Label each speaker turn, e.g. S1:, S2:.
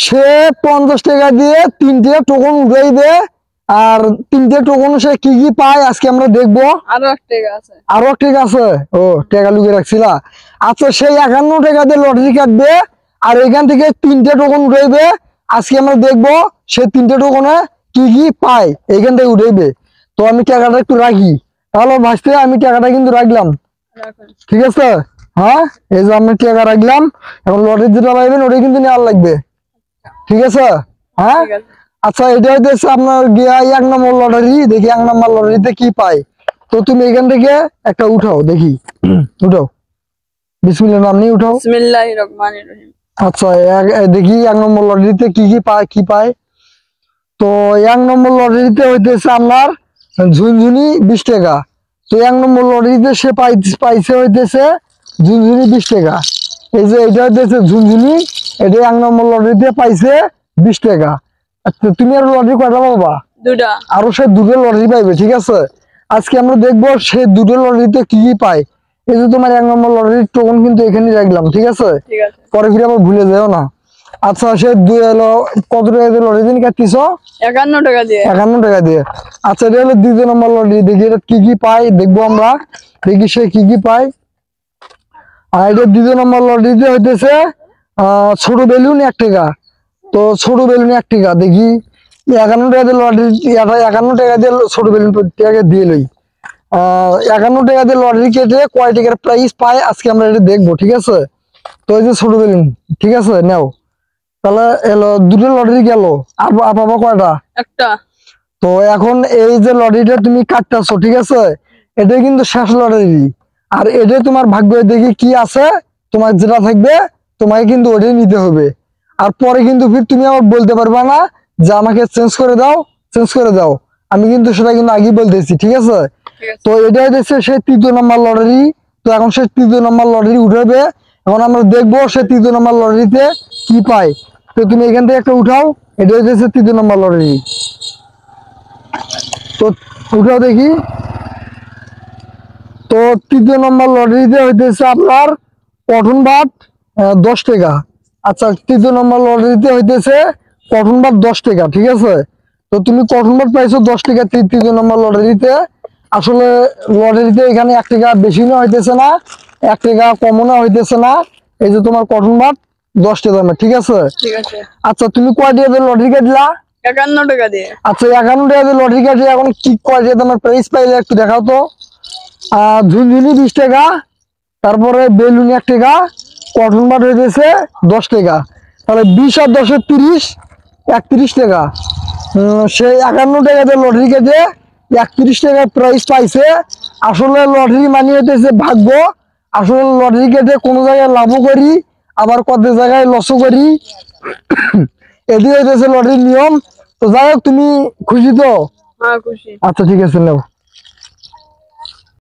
S1: সে 50 টাকা দিয়ে 3টে টোকন উঠাইবে। আর 3টে টোকন সে কি কি পায় আজকে আমরা দেখবো।
S2: আরো 1 টাকা আছে।
S1: আরো 1 টাকা আছে। ও টাকা লুকিয়ে রাখছিলা। আচ্ছা সেই 51 টাকা দিয়ে লটারি কাটবে আর এখান থেকে 3টে টোকন উঠাইবে। আজকে আমরা দেখবো সে 3টে টোকনে কি কি পায় এখান থেকে উঠাইবে। তো আমি টাকাটা একটু রাখি। তাহলে ভাসতে আমি টাকাটা কিন্তু রাখলাম, ঠিক আছে? হ্যাঁ, এই যে আমি টাকা রাখলাম। এখন লটারি যেটা পাইবেন ওটাই কিন্তু নেওয়ার লাগবে, ঠিক আছে? হ্যাঁ, আচ্ছা এটা হইতেছে আপনার গিয়া 1 নম্বর লটারি। দেখি 1 নম্বর লটারিতে কি পায়। তো তুমি এখান থেকে একটা উঠাও দেখি। উঠাও, বিসমিল্লাহর নাম নিয়ে উঠাও।
S2: বিসমিল্লাহির রহমানির রহিম।
S1: আচ্ছা দেখি 1 নম্বর লটারিতে কি কি পায়, কি পায়। তো 1 নম্বর লটারিতে হইতেছে আপনার ঝুনঝুনি 20 টাকা। তো 1 নম্বর লটারিতে সে পাইছে হইতেছে ঝুনঝুনি 20 টাকা। এই যে এটা হইতেছে ঝুনঝুনি, এটা 1 নম্বর লটারিতে পাইছে 20 টাকা। আচ্ছা তুমি আর লটারি কয়টা পাবা?
S2: 2টা।
S1: আরো সে 2টো লটারি পাইবে, ঠিক আছে? আজকে আমরা দেখবো সে 2টো লটারিতে কি কি পায়। এই যে তোমার 1 নম্বর লটারির টোকন কিন্তু এখানে রাখলাম, ঠিক আছে?
S2: ঠিক আছে।
S1: পরে ফিরে আবার ভুলে যাও না। আচ্ছা সে কত টাকা দিয়ে লটারি দিন কাটতিছ?
S2: 51 টাকা দিয়ে।
S1: 51 টাকা দিয়ে। আচ্ছা এটা হলো 2 নম্বর লটারি। দেখি এটা কি কি পায় দেখবো আমরা। দেখি সে কি কি পায়। আর এটা 2 নম্বর লটারিতে হইতেছে ছোট বেলুন 1 টাকা। তো ছোট বেলুন 1 টাকা। দেখি 51 টাকা দিয়ে লটারি, 51 টাকা দিয়ে ছোট বেলুন প্রত্যেকে দিয়ে লই। 51 টাকা দিয়ে লটারি কেটে কয় টাকার প্রাইস পায় আজকে আমরা এটা দেখবো, ঠিক আছে? তো এই যে ছোট বেলুন, ঠিক আছে নাও। তাহলে এলো 2টো লটারি গেল। আর পাবা কয়টা?
S2: একটা।
S1: তো এখন এই যে লটারিটা তুমি কাটতেছো, ঠিক আছে? এটা কিন্তু শেষ লটারি। আর এটা তোমার ভাগ্যে দেখি কি আছে, তোমার যেটা থাকবে তোমাকে কিন্তু ওটাই নিতে হবে। আর পরে কিন্তু ফির তুমি আবার বলতে পারবা না যে আমাকে চেঞ্জ করে দাও, চেঞ্জ করে দাও। আমি কিন্তু সেটা কিন্তু আগেই বলতেছি, ঠিক আছে? তো এটা হচ্ছে সে 3য় নম্বর লটারি। তো এখন সে 3য় নম্বর লটারি উঠাবে। এখন আমরা দেখবো সে 3য় নম্বর লটারিতে কি পায়। তো তুমি এখান থেকে একটা উঠাও। এটা হচ্ছে 3য় নম্বর লটারি। তো উঠাও দেখি। তো 3য় নম্বর লটারিতে হইতেছে আপনার কটন বাট 10 টাকা। আচ্ছা 3য় নম্বর লটারিতে হইতেছে কটন বাট 10 টাকা, ঠিক আছে? তো তুমি কটন বাট পাইছো 10 টাকা 3য় নম্বর লটারিতে। আসলে লটারিতে এখানে 1 টাকা বেশি না হইতেছে না, 1 টাকা কমও না হইতেছে না। এই যে তোমার কটন বাট 10 টাকা দামে, ঠিক আছে?
S2: ঠিক আছে।
S1: আচ্ছা তুমি কয় টাকা দিয়ে লটারি কাটলা?
S2: 51 টাকা দিয়ে।
S1: আচ্ছা 51 টাকা দিয়ে লটারি কাটে এখন কি কয় টাকা তোমার প্রাইস পাইলে একটু দেখাও তো। ঝুনঝুনি 20 টাকা, তারপরে বেলুন 1 টাকা, কটন বাট হইতেছে 10 টাকা। তাহলে 20 আর 10 এর 30, 31 টাকা। সে 51 টাকা দিয়ে লটারি কেটে 31 টাকা প্রাইস পাইছে। আসলে লটারি মানে হইতেছে ভাগ্য। আসলে লটারি কেটে কোনো জায়গায় লাভও করি, আবার কত জায়গায় লসও করি। এটি হইতেছে লটারির নিয়ম। তো যাই হোক, তুমি খুশি তো?
S2: হ্যাঁ খুশি।
S1: আচ্ছা ঠিক আছে নাও।